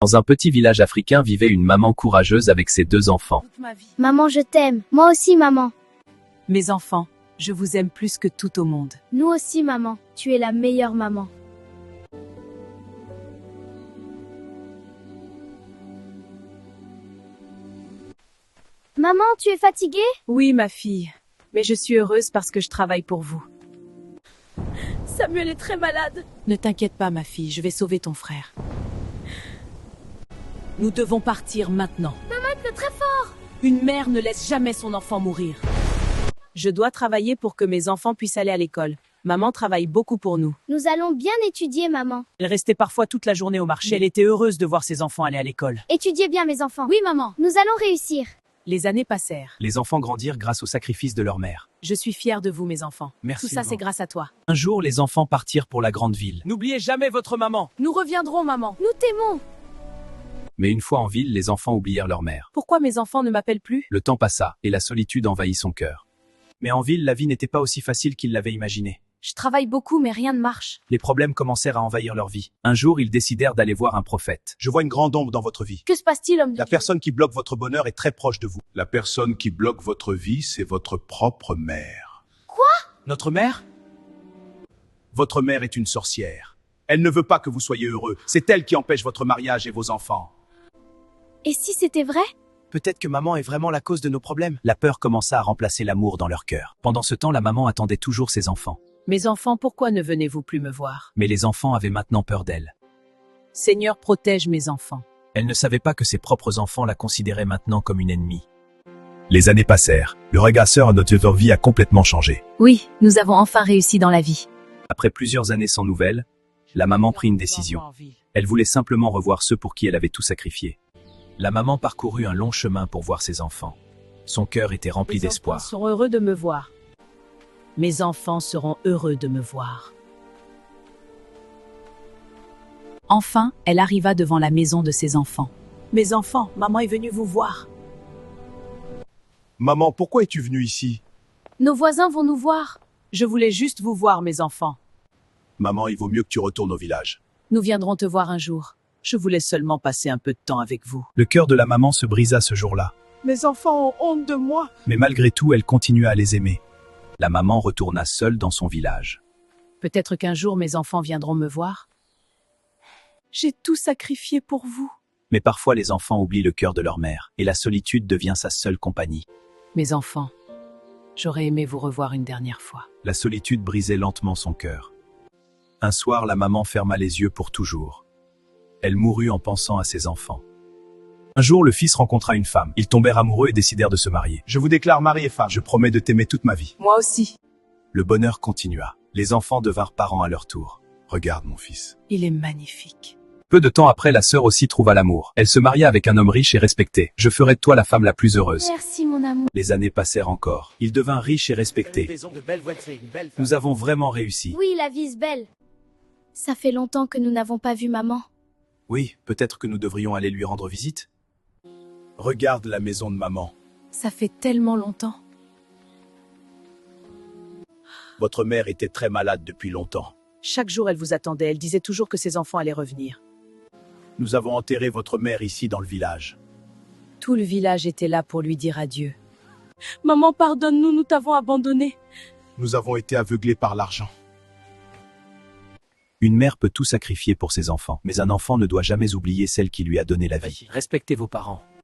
Dans un petit village africain vivait une maman courageuse avec ses deux enfants. Toute ma vie. Maman, je t'aime. Moi aussi, maman. Mes enfants, je vous aime plus que tout au monde. Nous aussi, maman. Tu es la meilleure maman. Maman, tu es fatiguée? Oui, ma fille, mais je suis heureuse parce que je travaille pour vous. Samuel est très malade. Ne t'inquiète pas, ma fille, je vais sauver ton frère. Nous devons partir maintenant. C'est très fort. Une mère ne laisse jamais son enfant mourir. Je dois travailler pour que mes enfants puissent aller à l'école. Maman travaille beaucoup pour nous. Nous allons bien étudier, maman. Elle restait parfois toute la journée au marché. Elle était heureuse de voir ses enfants aller à l'école. Étudiez bien, mes enfants. Oui, maman. Nous allons réussir. Les années passèrent. Les enfants grandirent grâce au sacrifice de leur mère. Je suis fière de vous, mes enfants. Merci, Tout ça, maman. c'est grâce à toi. Un jour, les enfants partirent pour la grande ville. N'oubliez jamais votre maman. Nous reviendrons, maman. Nous t'aimons. Mais une fois en ville, les enfants oublièrent leur mère. Pourquoi mes enfants ne m'appellent plus? Le temps passa, et la solitude envahit son cœur. Mais en ville, la vie n'était pas aussi facile qu'il l'avait imaginé. Je travaille beaucoup, mais rien ne marche. Les problèmes commencèrent à envahir leur vie. Un jour, ils décidèrent d'aller voir un prophète. Je vois une grande ombre dans votre vie. Que se passe-t-il, homme de La Dieu? personne qui bloque votre bonheur est très proche de vous. La personne qui bloque votre vie, c'est votre propre mère. Notre mère? Votre mère est une sorcière. Elle ne veut pas que vous soyez heureux. C'est elle qui empêche votre mariage et vos enfants. Et si c'était vrai? Peut-être que maman est vraiment la cause de nos problèmes. La peur commença à remplacer l'amour dans leur cœur. Pendant ce temps, la maman attendait toujours ses enfants. Mes enfants, pourquoi ne venez-vous plus me voir? Mais les enfants avaient maintenant peur d'elle. Seigneur, protège mes enfants. Elle ne savait pas que ses propres enfants la considéraient maintenant comme une ennemie. Les années passèrent. Le regard sur notre vie a complètement changé. Oui, nous avons enfin réussi dans la vie. Après plusieurs années sans nouvelles, la maman prit une décision. Elle voulait simplement revoir ceux pour qui elle avait tout sacrifié. La maman parcourut un long chemin pour voir ses enfants. Son cœur était rempli Mes enfants d'espoir. seront heureux de me voir. Mes enfants seront heureux de me voir. Enfin, elle arriva devant la maison de ses enfants. Mes enfants, maman est venue vous voir. Maman, pourquoi es-tu venue ici? Nos voisins vont nous voir. Je voulais juste vous voir, mes enfants. Maman, il vaut mieux que tu retournes au village. Nous viendrons te voir un jour. Je voulais seulement passer un peu de temps avec vous. Le cœur de la maman se brisa ce jour-là. Mes enfants ont honte de moi. Mais malgré tout, elle continua à les aimer. La maman retourna seule dans son village. Peut-être qu'un jour mes enfants viendront me voir. J'ai tout sacrifié pour vous. Mais parfois, les enfants oublient le cœur de leur mère, et la solitude devient sa seule compagnie. Mes enfants, j'aurais aimé vous revoir une dernière fois. La solitude brisait lentement son cœur. Un soir, la maman ferma les yeux pour toujours. Elle mourut en pensant à ses enfants. Un jour, le fils rencontra une femme. Ils tombèrent amoureux et décidèrent de se marier. Je vous déclare mari et femme. Je promets de t'aimer toute ma vie. Moi aussi. Le bonheur continua. Les enfants devinrent parents à leur tour. Regarde, mon fils. Il est magnifique. Peu de temps après, la sœur aussi trouva l'amour. Elle se maria avec un homme riche et respecté. Je ferai de toi la femme la plus heureuse. Merci, mon amour. Les années passèrent encore. Il devint riche et respecté. Nous avons vraiment réussi. Oui, la vie est belle. Ça fait longtemps que nous n'avons pas vu maman. Oui, peut-être que nous devrions aller lui rendre visite. Regarde la maison de maman. Ça fait tellement longtemps. Votre mère était très malade depuis longtemps. Chaque jour, elle vous attendait. Elle disait toujours que ses enfants allaient revenir. Nous avons enterré votre mère ici dans le village. Tout le village était là pour lui dire adieu. Maman, pardonne-nous, nous t'avons abandonné. Nous avons été aveuglés par l'argent. Une mère peut tout sacrifier pour ses enfants, mais un enfant ne doit jamais oublier celle qui lui a donné la vie. Respectez vos parents.